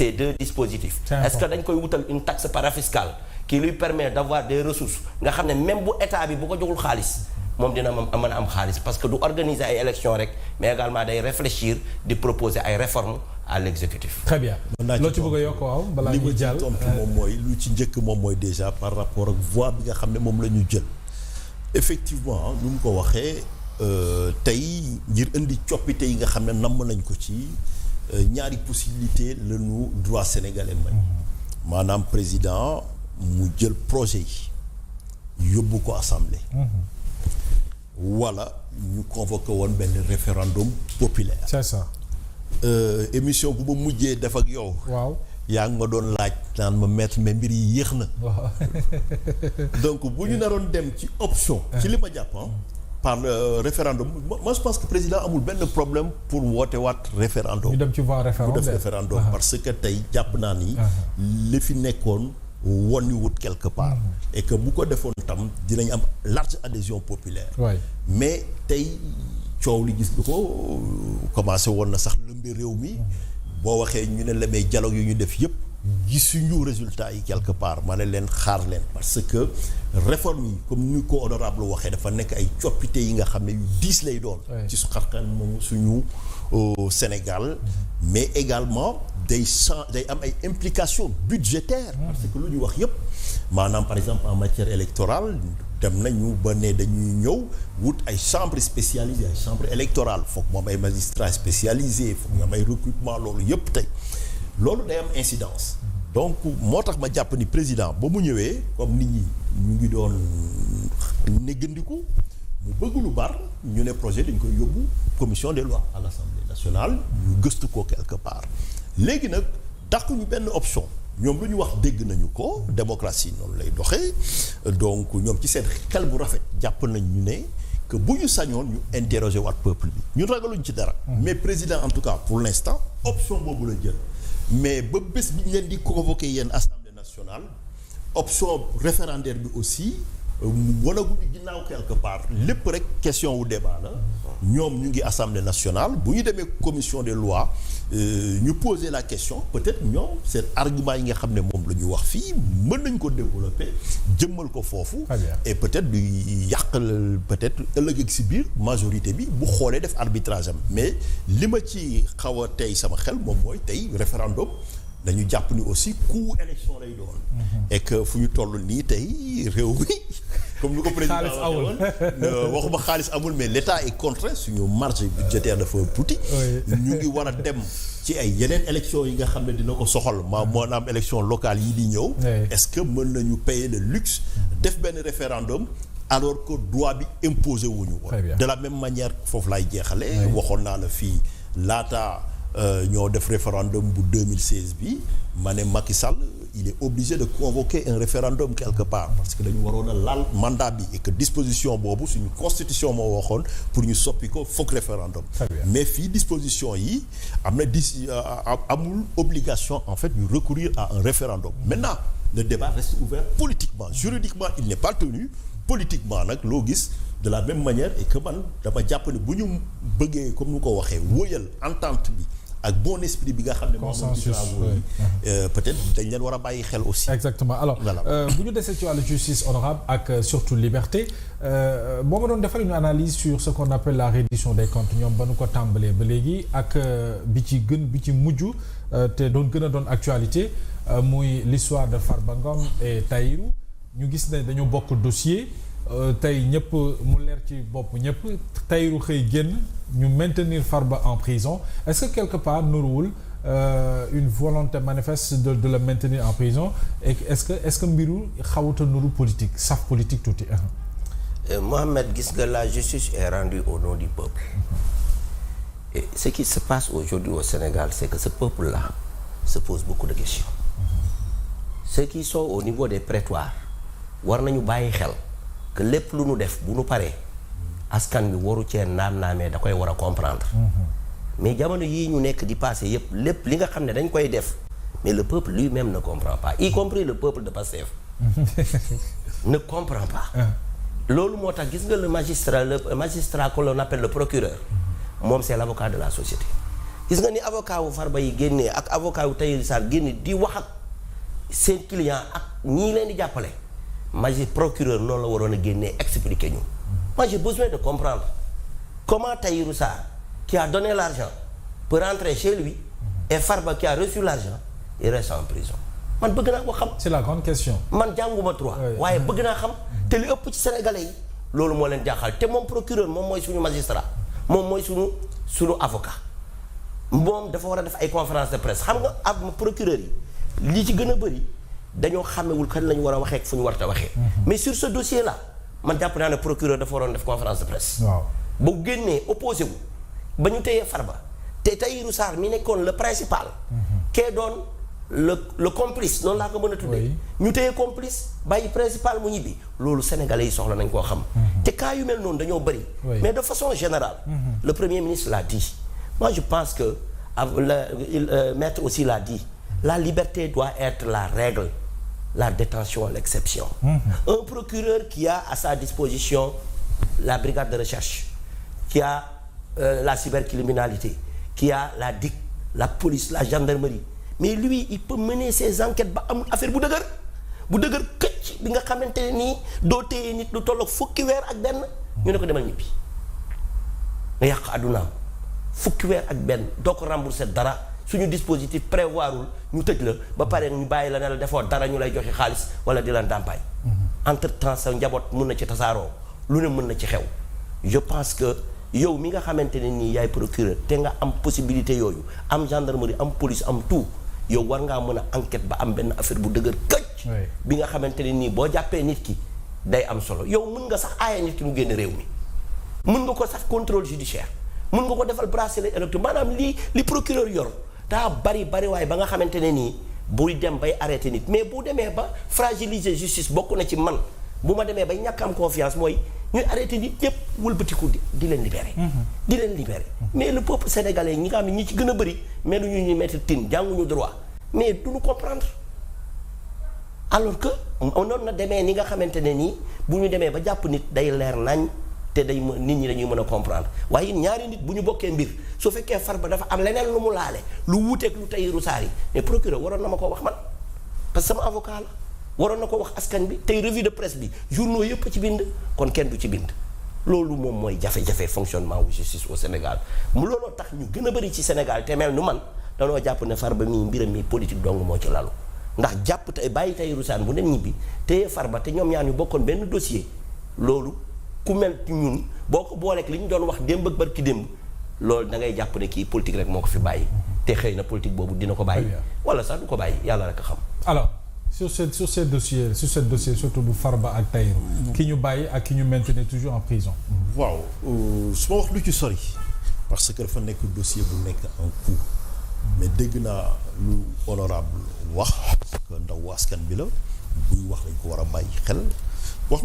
ces deux dispositifs. Est-ce que dañ koy wutal une taxe parafiscale qui lui permet d'avoir des ressources nga xam ne même bu état bi bu ko joxul xaalis moom dina mën a am xaalis parce que du organiser ay élections rek mais également day réfléchir di proposer ay réformes à l'exécutif. Très bien. loo ci bëgg a yokk waaw balaa ñuy jàll li ma ci tontu moom mooy lu ci njëkk moom mooy déjà par rapport ak voie bi nga xam ne moom la ñu jël effectivement nu mu ko waxee tey ngir indi coppite yi nga xam ne namm nañ ko ci ñaari possibilité la ñu droit sénégalais may maanaam président mu jël projet yi yóbbu ko assemblée. wala ñu convoqué woon benn référendum populaire. c'est ça. émission bu ma mujjee def ak yow. waaw yaa ngi ma doon laaj naan ma mettre mais mbir yi yéex na. donc bu ñu naroon dem ci option. ci li ma jàpp par le référendum moi je pense que président amul benn problème pour woote waat référendum. ñu dem ci voie référendum mu def référendum parce que tey jàpp naa ni. li fi nekkoon woniwut quelque part. et que bu ko defoon tam dinañ am large adhésion populaire. mais tey coow li gis nga ko commencé woon na sax lëmbi réew mi. boo waxee ñu ne la may dialogue yu ñu def yëpp gisuñu résultat yi quelque part ma ne leen xaar leen parce que réforme yi comme ni ko honorable waxee dafa nekk ay coppite yi nga xam ne yu diis lay doon ci su xarkan moom suñu Sénégal mais également day am ay implications budgétaires parce que lu ñu wax yëpp maanaam par exemple en matière électorale dem nañu ba ne dañuy ñëw wut ay chambres spécialisées ay chambres électorales foog moom ay magistrats spécialisés foog ñu am ay recrutement loolu yëpp tey loolu day am incidence donc moo tax ma jàpp ni président ba mu ñëwee comme nit ñi ñu ngi doon néggandiku mu bëgg lu bar ñu ne projet dañ koy yóbbu commission des lois à l'Assemblée nationale ñu gëstu ko quelque part léegi nag dàquñu benn option ñoom lu ñu wax dégg nañu ko démocratie noonu lay doxee donc ñoom ci seen xel bu rafet jàpp nañ ñu ne que bu ñu sañoon ñu interroger waat peuple bi ñun ragaluñ ci dara mais président en tout cas pour l'instant option boobu la jël mais ba bés bi ñu leen di convoquer yéen assemblée nationale option référendaire bi aussi wanaguñu ginnaaw quelque part lépp rek question wu débat la ñoom ñu ngi assemblée nationale bu ñu demee commission des lois ñu poser la question peut-être ñoom seen argument yi nga xam ne moom la ñu wax fii mën nañ ko développer jëmmal ko foofu et peut-être du yàqal peut-être ëllëg ak si biir majorité bi bu xoolee def arbitrage am mais li ma ci xaw a tey sama xel moom mooy tey référendum dañu jàpp ni aussi coût élection lay doon et que fu ñu toll nii tey réew mi comme ni ko président waxuma xaalis amul mais l'État est contraint suñu marge budgétaire dafa tuuti ñu ngi war a dem ci ay yeneen élections yi nga xam ne dina ko soxal moo am élection locale yi di ñëw est-ce que mën nañu payer le luxe def benn référendum alors que droit bi imposé wuñu ko de la même manière foofu laay jeexale waxoon naa la fii laata ñoo def référendum bu 2016 bi ma ne Macky Sall il est obligé de convoquer un référendum quelque part parce que dañu waroon a laal mandat bi et que disposition boobu suñu constitution moo waxoon pour ñu soppi ko foog référendum mais fii disposition yi am na amul obligation en fait ñu recourir à un référendum maintenant le débat reste ouvert politiquement juridiquement il n'est pas tenu politiquement nag loo gis de la même manière et que man dama jàpp ne bu ñu bëggee comme ni ko waxee wóyal entente bi ak bon esprit bi nga xam ne consensus peut-être dañ leen war a bàyyi xel aussi. exactement alors bu ñu desee ci wàllu justice honorable ak surtout liberté boo ma doon defal une analyse sur ce qu'on appelle la reddition des comptes ñoom ba nu ko tàmbalee ba léegi ak bi ci mujj te doon gën a doon actualité muy l'histoire de Farba Ngom et Tahirou ñu gis ne dañoo bokk dossier tey ñëpp mu leer ci bopp ñëpp Tahirou xëy génn ñu maintenir Farba en prison est-ce que quelque part nuruwul une volonté manifeste de le maintenir en prison et est-ce que mbiru xawuta nuru politique saf politique tuuti. Mohamed gis nga la justice est rendue au nom du peuple et ce qui se passe aujourd'hui au Sénégal c'est que ce peuple-là se pose beaucoup de questions ceux qui sont au niveau des prétoires war nañu bàyyi xel que lépp lu nu def bu nu paree askan bi waru cee naamee da koy war a comprendre mais jamono yii ñu nekk di passé yépp lépp li nga xam ne dañ koy def mais le peuple lui-même ne comprend pas y compris le peuple de Pastef ne comprend pas loolu moo tax gis nga le magistrat que l'on appelle le procureur moom c'est l'avocat de la société gis nga ni avocat wu Farba yi génnee ak avocat wu Tahirou Sarr génne di wax ak seen client ak ñii leen di jàppale procureur noonu la waroon a génnee expliquer ñu. moi j'ai besoin de comprendre comment Tahirou Sarr qui a donné l'argent peut rentrer chez lui et Farba qui a reçu l'argent il reste en prison man bëgg naa ko xam. c'est la grande question. man jànguma droit waaye bëgg naa xam te li ëpp ci sénégalais yi loolu moo leen jaaxal te moom procureur moom mooy suñu magistrat moom mooy suñu avocat moom dafa war a def ay conférence de presse xam nga ab procureur yi li ci gën a bëri dañoo xàmmewul kan la ñu war a waxee ak fu ñu war a waxee. mais sur ce dossier là man jàpp naa ne procureur dafa waroon def conférence de presse. waaw bu génnee opposé wu ba ñu téyee Farba te Tahirou Sarr mi nekkoon le principal. kee doon le complice noonu laa ko mën a tuddee. ñu téye complice bàyyi principal mu ñibbi loolu sénégalais yi soxla nañ koo xam. te cas yu mel noonu dañoo bëri. mais de façon générale. le premier ministre l'a dit. moi je pense que maître aussi l'a dit. la liberté doit être la règle, la détention l'exception. Un procureur qui a à sa disposition la brigade de recherche, qui a la cybercriminalité, qui a la DIC, la police, la gendarmerie, mais lui il peut mener ses enquêtes ba am affaire bu dëgër këcc bi nga xamante ne nii doo téye nit lu tolloog fukki weer ak benn ñu ne ko demal ñibbi nga yàq àddunaam fukki weer ak benn doo ko rembourser dara. suñu dispositif prévoirul ñu tëj la ba pare ñu bàyyi la ne la defoo dara ñu lay joxe xaalis wala di la ndàmpaay. entre temps sa njaboot mun na ci tasaaroo lu ne mën na ci xew. je pense que yow mi nga xamante ne nii yaay procureur te nga am possibilité yooyu am gendarmerie am police am tout yow war ngaa mën a enquête ba am benn affaire bu dëgër këcc. bi nga xamante ne nii boo jàppee nit ki day am solo yow mën nga sax aaye nit ki mu génn réew mi. mën nga ko sax contrôle judiciaire mën nga ko defal bracelet électronique maanaam li procureur yor. daa bari waaye ba nga xamante ne nii buy dem bay arrêté nit mais bu demee ba fragiliser justice bokk na ci man bu ma demee bay ñàkk am confiance mooy ñuy arrêté nit ñëpp wëlbatiku di leen libéré. di leen libéré mais le peuple sénégalais ñi nga xam ne ñi ci gën a bëri mais lu ñu mettre tin jànguñu droit mais duñu comprendre alors que noonu na demee ni nga xamante ne nii bu ñu demee ba jàpp nit day leer nañ te day nit ñi dañuy mën a comprendre waaye ñaari nit bu ñu bokkee mbir su fekkee Farba dafa am leneen lu mu laale lu wuuteeg lu Tahirou Sarr yi mais procureur waroon na ma ko wax man parce que sama avocat la waroon na ko wax askan bi tey revue de presse bi journaux yëpp ci bind kon kenn du ci bind loolu moom mooy jafe-jafe fonctionnement wu justice au Sénégal mu looloo tax ñu gën a bëri ci Sénégal te mel nu man danoo jàpp ne Farba mii mbiram mi politique dong moo ci lalu ndax jàpp tey bàyyi Tahirou Sarr bu dem ñibbi téye Farba te ñoom ñaar ñu bokkoon benn dossier loolu ku mel ci ñun boo ko booleeg li ñu doon wax démb ak barki démb loolu da ngay jàpp ne kii politique rek moo ko fi bàyyi te xëy na politique boobu dina ko bàyyi wala sax du ko bàyyi yàlla rek a xam. alors sur ce dossier surtout bu Farba ak Tahirou ki ñu bàyyi ak ki ñu maintenir toujours en prison. waaw su ma wax lu ci sori parce que dafa nekk dossier bu nekk en cours mais dégg naa lu honorable wax parce que ndaw askan bi la buy wax lañ ko war a bàyyi xel wax